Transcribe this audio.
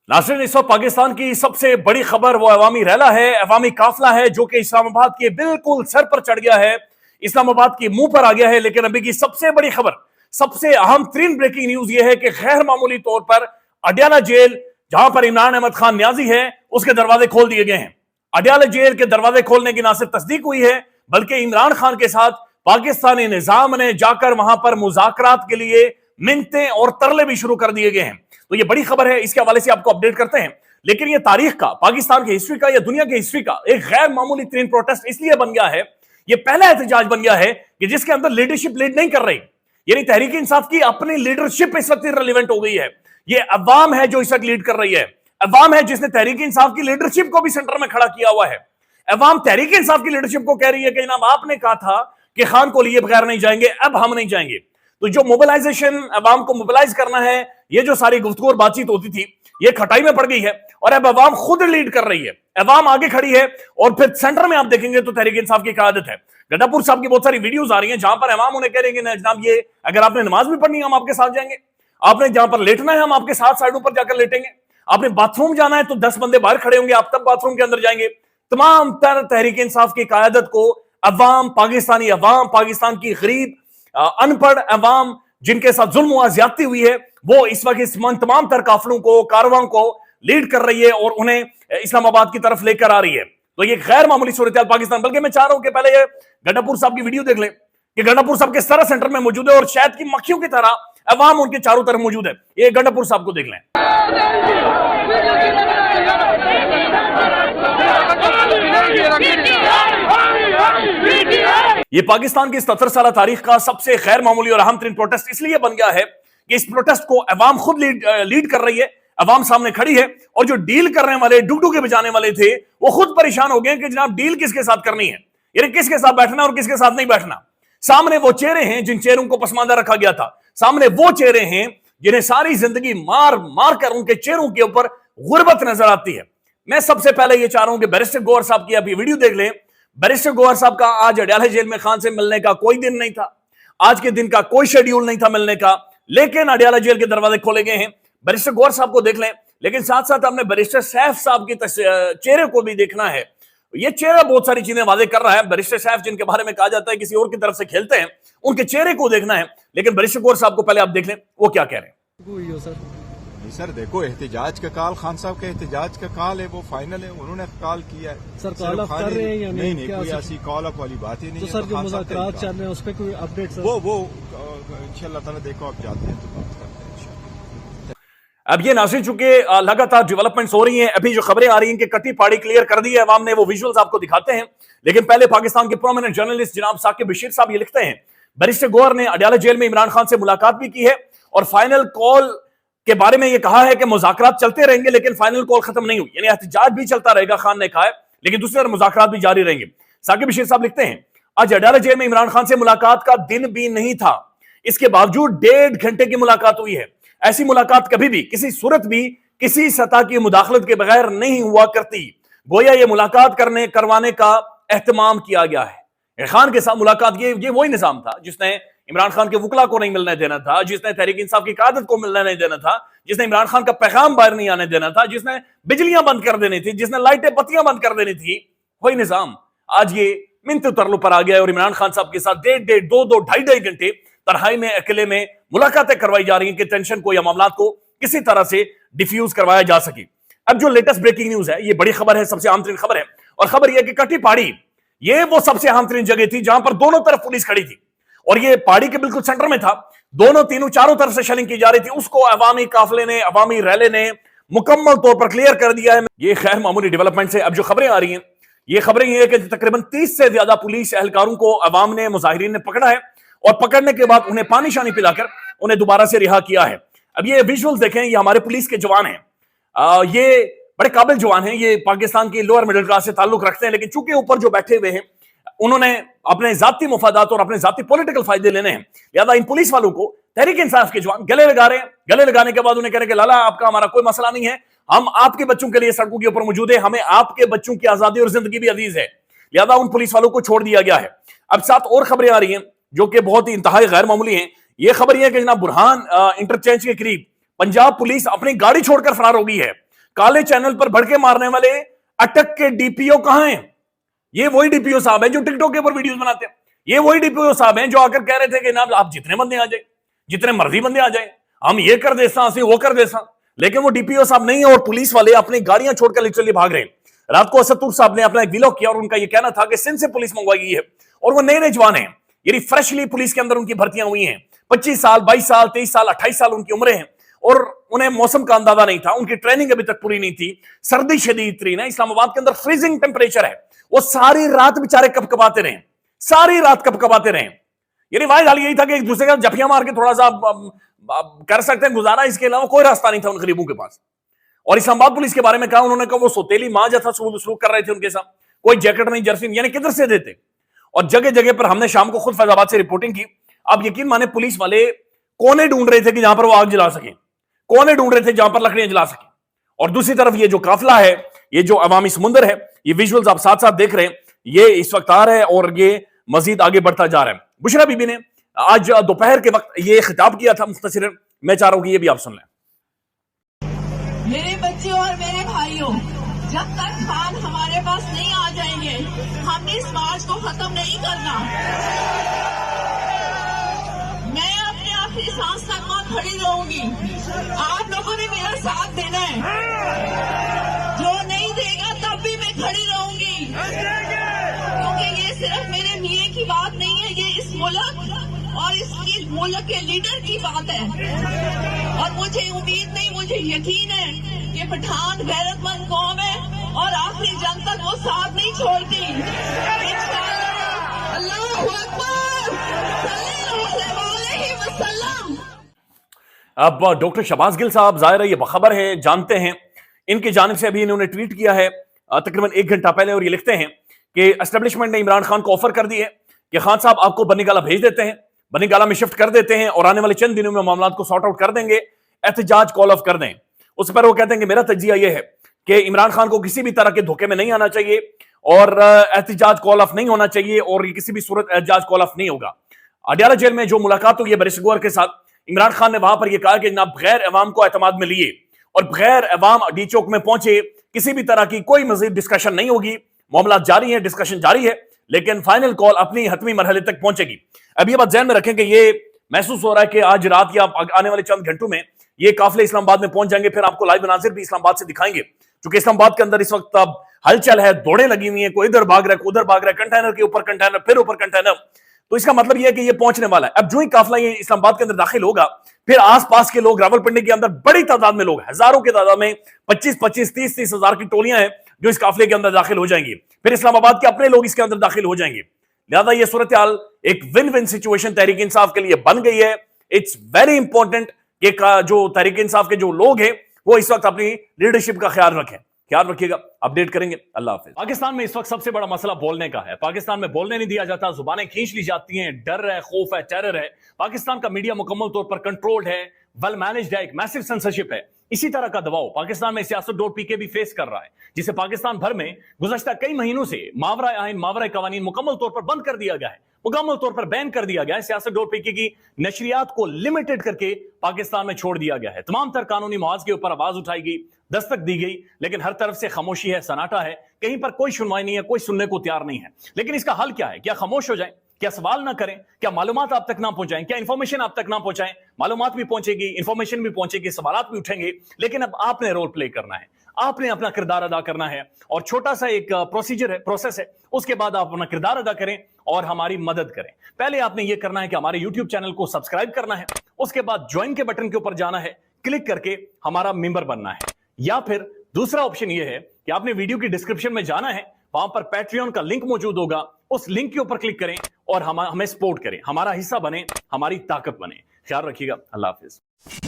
नाज़रीन, इस वक्त पाकिस्तान की सबसे बड़ी खबर वो अवामी रैला है, अवामी काफिला है जो कि इस्लामाबाद के बिल्कुल सर पर चढ़ गया है, इस्लामाबाद के मुंह पर आ गया है। लेकिन अभी की सबसे बड़ी खबर, सबसे अहम तरीन ब्रेकिंग न्यूज ये है कि गैर मामूली तौर पर अडयाला जेल, जहां पर इमरान अहमद खान न्याजी है, उसके दरवाजे खोल दिए गए हैं। अडयाला जेल के दरवाजे खोलने की ना सिर्फ तस्दीक हुई है, बल्कि इमरान खान के साथ पाकिस्तानी निजाम ने जाकर वहां पर मुज़ाकरात के लिए मिन्नतें और तरले भी शुरू कर दिए गए हैं। तो ये बड़ी खबर है, इसके हवाले से आपको अपडेट करते हैं। लेकिन ये तारीख का, पाकिस्तान की हिस्ट्री का या दुनिया की हिस्ट्री का एक गैर मामूली तरीन प्रोटेस्ट इसलिए बन गया है, ये पहला एहतजाज बन गया है कि जिसके अंदर लीडरशिप लीड नहीं कर रही, यानी तहरीक इंसाफ की अपनी लीडरशिप इस वक्त इररिलेवेंट हो गई है। ये अवाम है जो इस वक्त लीड कर रही है। अवाम है जिसने तहरीक इंसाफ की लीडरशिप को भी सेंटर में खड़ा किया हुआ है। अवाम तहरीक इंसाफ की लीडरशिप को कह रही है कि जनाब आपने कहा था कि खान को लिए बगैर नहीं जाएंगे, अब हम नहीं जाएंगे। तो जो मोबिलाइजेशन, अवाम को मोबिलाइज करना है, ये जो सारी गुफ्तगू और बातचीत होती थी, ये खटाई में पड़ गई है और अब अवाम खुद लीड कर रही है। अवाम आगे खड़ी है और फिर सेंटर में आप देखेंगे तो तहरीक इंसाफ की क़यादत है। गड्ढापुर साहब की बहुत सारी वीडियोस आ रही हैं जहां पर अवाम उन्हें कह रहे हैं जनाब ये अगर आपने नमाज भी पढ़नी है हम आपके साथ जाएंगे, आपने जहां पर लेटना है हम आपके साथ साइडों पर जाकर लेटेंगे, आपने बाथरूम जाना है तो 10 बंदे बाहर खड़े होंगे, आप तब बाथरूम के अंदर जाएंगे। तमाम तर तहरीक इंसाफ की क़यादत को अवाम, पाकिस्तानी अवाम, पाकिस्तान की गरीब अनपढ़ अवाम जिनके साथ जुल्म और ज्यादती हुई है, वो इस वक्त इस तमाम तर काफिलों को, कारवां को लीड कर रही है और उन्हें इस्लामाबाद की तरफ लेकर आ रही है। तो ये गैर मामूली सूरत पाकिस्तान, बल्कि मैं चाह रहा हूं कि पहले ये गड्ढापुर साहब की वीडियो देख लें कि गड्ढापुर साहब किस तरह सेंटर में मौजूद है और शायद की मक्खियों की तरह अवाम उनके चारों तरफ मौजूद है। ये गड्ढापुर साहब को देख लें। ये पाकिस्तान की 77 साल तारीख का सबसे गैर मामूली और अहम तरीन प्रोटेस्ट इसलिए बन गया है कि इस प्रोटेस्ट को अवाम खुद लीड कर रही है, अवाम सामने खड़ी है और जो डील करने वाले, डुगडुगे बजाने वाले थे, वो खुद परेशान हो गए कि जनाब डील किसके साथ करनी है, यानी किसके साथ बैठना और किसके साथ नहीं बैठना। सामने वो चेहरे हैं जिन चेहरों को पसमानदा रखा गया था, सामने वो चेहरे हैं जिन्हें सारी जिंदगी मार मार कर उनके चेहरों के ऊपर गुर्बत नजर आती है। मैं सबसे पहले ये चाह रहा हूं कि बैरिस्टर गौहर साहब की अभी वीडियो देख लें। बैरिस्टर गौहर साहब का आज अडयाला जेल में खान से मिलने का कोई दिन नहीं था, आज के दिन का कोई शेड्यूल नहीं था मिलने का, लेकिन अडयाला जेल के दरवाजे खोले गए हैं। बैरिस्टर गौहर साहब को देख लें, लेकिन साथ साथ हमने बैरिस्टर सैफ साहब के चेहरे को भी देखना है। ये चेहरा बहुत सारी चीजें वादे कर रहा है। बैरिस्टर सैफ जिनके बारे में कहा जाता है किसी और की तरफ से खेलते हैं, उनके चेहरे को देखना है। लेकिन बैरिस्टर गौहर साहब को पहले आप देख लें वो क्या कह रहे हैं। सर देखो, एहतिजाज का कॉल, खान साहब का एहतिजाज का कॉल है, वो फाइनल है, उन्होंने कॉल किया है। सर कॉल अप कर रहे हैं या नहीं? नहीं, कोई ऐसी कॉल अप वाली बात ही नहीं तो है। सर जो मुज़ाकरात चल रहे हैं उस पर कोई अपडेट? सर वो इंशाल्लाह ताला देखो आप जाते हैं तो बात करते हैं इंशाल्लाह। अब ये नाज़रीन, चूंकि लगातार डेवलपमेंट्स हो रही हैं, अभी जो खबरें आ रही हैं कि कटी पाड़ी क्लियर कर दी है अवाम ने, वो विजुअल्स आपको दिखाते हैं। लेकिन पहले पाकिस्तान के प्रोमिनेंट जर्नलिस्ट जनाब साकिब बशीर साहब ये लिखते हैं, बैरिस्टर गौहर ने अडयाला जेल में इमरान खान से मुलाकात भी की है और फाइनल कॉल के बारे में यह कहा है कि मुज़ाकरात चलते रहेंगे लेकिन फाइनल कॉल खत्म नहीं हुई, यानी एहतजाज भी चलता रहेगा, खान ने कहा है, लेकिन दूसरी तरफ मुज़ाकरात भी जारी रहेंगे। साकिब बशीर साहब लिखते हैं, आज अडयाला जेल में इमरान खान से मुलाकात का दिन भी नहीं था, इसके बावजूद 1.5 घंटे की मुलाकात हुई है। ऐसी मुलाकात कभी भी, किसी सूरत भी, किसी सतह की मुदाखलत के बगैर नहीं हुआ करती। गोया ये मुलाकात करवाने का एहतमाम किया गया है। खान के साथ मुलाकात, ये वही निजाम था जिसने इमरान खान के वकला को नहीं मिलने देना था, जिसने तहरीक इंसाफ की क़यादत को मिलने नहीं देना था, जिसने इमरान खान का पैगाम बाहर नहीं आने देना था, जिसने बिजलियां बंद कर देनी थी, जिसने लाइटें बत्तियां बंद कर देनी थी, वही निजाम आज ये मिन्नत तरलों पर आ गया है और इमरान खान साहब के साथ 1.5, 2, 2.5 घंटे तन्हाई में, अकेले में मुलाकातें करवाई जा रही हैं कि टेंशन को या मामलात को किसी तरह से डिफ्यूज करवाया जा सके। अब जो लेटेस्ट ब्रेकिंग न्यूज है, ये बड़ी खबर है, सबसे अहम तरीन खबर है, और खबर यह कि कटी पहाड़ी ये वो सबसे अहम तरीन जगह थी जहां पर दोनों तरफ पुलिस खड़ी थी और ये पहाड़ी के बिल्कुल सेंटर में था। दोनों तीनों चारों तरफ से शेलिंग की जा रही थी, उसको अवामी काफिले ने, अवामी रैले ने मुकम्मल तौर पर क्लियर कर दिया है। ये खैर मामूली डेवलपमेंट से अब जो खबरें आ रही हैं, ये खबरें ये है कि तकरीबन 30 से ज्यादा पुलिस एहलकारों को अवाम ने, मुजाहिरीन ने पकड़ा है और पकड़ने के बाद उन्हें पानी शानी पिलाकर उन्हें दोबारा से रिहा किया है। अब ये विजुअल्स देखें, ये हमारे पुलिस के जवान हैं, ये बड़े काबिल जवान हैं, ये पाकिस्तान की लोअर मिडिल क्लास से ताल्लुक रखते हैं, लेकिन चूंकि ऊपर जो बैठे हुए हैं उन्होंने अपने जाती मुफादात और अपने जाती पॉलिटिकल फायदे लेने हैं, लिहाजा इन पुलिस वालों को तहरीक इंसाफ के जवान गले लगा रहे हैं। गले लगाने के बाद उन्हें कह रहे हैं कि लाला आपका हमारा कोई मसला नहीं है, हम आपके बच्चों के लिए सड़कों के ऊपर मौजूद है, हमें आपके बच्चों की आजादी और जिंदगी भी अजीज है, लिहाजा उन पुलिस वालों को छोड़ दिया गया है। अब साथ और खबरें आ रही हैं जो कि बहुत ही इंतहाई गैर मामूली हैं। ये खबर यह है कि जनाब बुरहान इंटरचेंज के करीब पंजाब पुलिस अपनी गाड़ी छोड़कर फरार हो गई है। काले चैनल पर भड़के मारने वाले अटक के डीपीओ कहां हैं? ये वही डीपीओ साहब हैं जो टिकटॉक के ऊपर वीडियोस बनाते हैं। ये वही डीपीओ साहब हैं जो आकर कह रहे थे कि ना आप जितने बंदे आ जाए, जितने मर्जी बंदे आ जाए, हम ये कर देसा, हम वो कर देसा। लेकिन वो डीपीओ साहब नहीं है और पुलिस वाले अपनी गाड़ियां छोड़कर लिटरली भाग रहे हैं। रात को असदुर साहब ने अपना एक व्लॉग किया और उनका ये कहना था कि सिंध से पुलिस मंगवाई गई है और वो नए नए जवान हैं, यानी फ्रेशली पुलिस के अंदर उनकी भर्तियां हुई हैं। 25 साल, 22 साल, 23 साल, 28 साल उनकी उम्रें हैं और उन्हें मौसम का अंदाजा नहीं था, उनकी ट्रेनिंग अभी तक पूरी नहीं थी। सर्दी शदीद तरीन है, इस्लामाबाद के अंदर फ्रीजिंग टेम्परेचर है। वो सारी रात बेचारे कपकपाते रहे, सारी रात कपकपाते रहे। यानी वाहिद हाल यही था कि एक दूसरे का जफिया मार के थोड़ा सा कर सकते हैं गुजारा, इसके अलावा कोई रास्ता नहीं था उन गरीबों के पास। और इस्लामाबाद पुलिस के बारे में कहा उन्होंने, कहा वो सोतेली मां जैसा सलूक कर रहे थे उनके साथ, कोई जैकेट नहीं, जर्सी नहीं, यानी किधर से देते। और जगह जगह पर हमने शाम को खुद फैजाबाद से रिपोर्टिंग की। आप यकीन माने पुलिस वाले कोने ढूंढ रहे थे कि जहां पर वो आग जला सके, कोने ढूंढ रहे थे जहां पर लकड़ियां जला सके। और दूसरी तरफ ये जो काफिला है, ये जो अवामी समुंदर है, ये विजुअल्स आप साथ साथ देख रहे हैं, ये इस वक्त आ रहा है और ये मजीद आगे बढ़ता जा रहा है। बुशरा बीबी ने आज दोपहर के वक्त ये खिताब किया था मुख्तसरन, मैं चाह रहा हूं कि ये भी आप सुन लें। मेरे बच्चे और मेरे भाइयों, जब तक खान हमारे पास नहीं आ जाएंगे, हमने इस मार्च को खत्म नहीं करना। मैं अपने आखिरी सांस तक वहां खड़ी रहूंगी। आप लोगों ने मेरा साथ देना है, जो नहीं देगा तब भी मैं खड़ी रहूंगी, क्योंकि ये सिर्फ मेरे मियां की बात नहीं है, ये इस मुल्क और इसकी मुल्क के लीडर की बात है। और मुझे उम्मीद नहीं, मुझे यकीन है कि पठान गैरतमंद कौम है और आखिरी जंग तक वो साथ नहीं छोड़ती। इंशाअल्लाह। अल्लाहू अकबर, सल्लल्लाहु अलैहि वसल्लम। अब डॉक्टर शहबाज गिल साहब जाहिर है ये बखबर है, जानते हैं, इनकी जानिब से अभी इन्होंने ट्वीट किया है तकरीबन 1 घंटा पहले, और ये लिखते हैं कि एस्टेब्लिशमेंट ने इमरान खान को ऑफर कर दी है कि खान साहब आपको बनी गाला भेज देते हैं, बनी गाला में शिफ्ट कर देते हैं और आने वाले चंद दिनों में मामला को सॉर्ट आउट कर देंगे, एहतजाज कॉल ऑफ कर दें। उस पर वो कहते हैं कि मेरा तज्जिया यह है कि इमरान खान को किसी भी तरह के धोखे में नहीं आना चाहिए और एहतजाज कॉल ऑफ नहीं होना चाहिए और ये किसी भी सूरत एहतजाज कॉल ऑफ नहीं होगा। अडियाला जेल में जो मुलाकात हुई है बैरिस्टर गोहर के साथ, इमरान खान ने वहां पर यह कहा कि जनाब बगैर अवाम को एतमाद में लिए और बगैर अवाम डी चौक में पहुंचे किसी भी तरह की कोई मजीद डिस्कशन नहीं होगी। मामला जारी है, डिस्कशन जारी है, लेकिन फाइनल कॉल अपनी हतमी मरहले तक पहुंचेगी। अब ये बात ध्यान में रखें कि ये महसूस हो रहा है कि आज रात या आने वाले चंद घंटों में ये काफिले इस्लामाबाद में पहुंच जाएंगे। फिर आपको लाइव मनाजिर भी इस्लामाबाद से दिखाएंगे, क्योंकि इस्लामाबाद के अंदर इस वक्त अब हलचल है, दौड़े लगी हुई है, कोई इधर भाग रहा है, कोई उधर भाग रहा है, कंटेनर के ऊपर कंटेनर, फिर ऊपर कंटेनर। तो इसका मतलब यह है कि ये पहुंचने वाला है। अब जो ही काफिला ये इस्लामाबाद के अंदर दाखिल होगा, फिर आसपास के लोग, रावलपिंडी के अंदर बड़ी तादाद में लोग, हजारों की तादाद में 25-25, 30-30 हजार की टोलियां हैं जो इस काफिले के अंदर दाखिल हो जाएंगी। फिर इस्लामाबाद के अपने लोग इसके अंदर दाखिल हो जाएंगे। लिहाजा ये सूरत हाल एक win win situation Tehreek Insaf के लिए बन गई है। इट्स वेरी इंपॉर्टेंट कि जो तहरीक इंसाफ के जो लोग हैं वो इस वक्त अपनी लीडरशिप का ख्याल रखें। ख्याल रखिएगा, अपडेट करेंगे। अल्लाह हाफिज। पाकिस्तान में इस वक्त सबसे बड़ा मसला बोलने का है। पाकिस्तान में बोलने नहीं दिया जाता, जुबानें खींच ली जाती हैं, डर है, खौफ है, टेरर है। पाकिस्तान का मीडिया मुकम्मल तौर पर कंट्रोल्ड है, वेल मैनेज्ड है, एक मैसिव सेंसरशिप है। इसी तरह का दबाव पाकिस्तान में सियासत.pk भी फेस कर रहा है, जिसे पाकिस्तान भर में गुज़श्ता कई महीनों से मावरा आइन, मावरा कवानीन मुकम्मल तौर पर बंद कर दिया गया है, मुकम्मल तौर पर बैन कर दिया गया है। सियासत.pk की नशरियात को लिमिटेड करके पाकिस्तान में छोड़ दिया गया है। तमाम तर कानूनी मुआज के ऊपर आवाज उठाई गई, दस्तक दी गई, लेकिन हर तरफ से खामोशी है, सन्नाटा है, कहीं पर कोई सुनवाई नहीं है, कोई सुनने को तैयार नहीं है। लेकिन इसका हल क्या है? क्या खामोश हो जाए? क्या सवाल ना करें? क्या मालूमात आप तक ना पहुंचाएं? क्या इंफॉर्मेशन आप तक ना पहुंचाएं? मालूमात भी पहुंचेगी, इंफॉर्मेशन भी पहुंचेगी, सवालात भी उठेंगे, लेकिन अब आपने रोल प्ले करना है, आपने अपना किरदार अदा करना है। और छोटा सा एक प्रोसीजर है, प्रोसेस है, उसके बाद आप अपना किरदार अदा करें और हमारी मदद करें। पहले आपने यह करना है कि हमारे यूट्यूब चैनल को सब्सक्राइब करना है, उसके बाद ज्वाइन के बटन के ऊपर जाना है, क्लिक करके हमारा मेंबर बनना है। या फिर दूसरा ऑप्शन यह है कि आपने वीडियो की डिस्क्रिप्शन में जाना है, वहां पर पैट्रियन का लिंक मौजूद होगा, उस लिंक के ऊपर क्लिक करें और हमें सपोर्ट करें, हमारा हिस्सा बने, हमारी ताकत बने। ख्याल रखिएगा। अल्लाह हाफिज।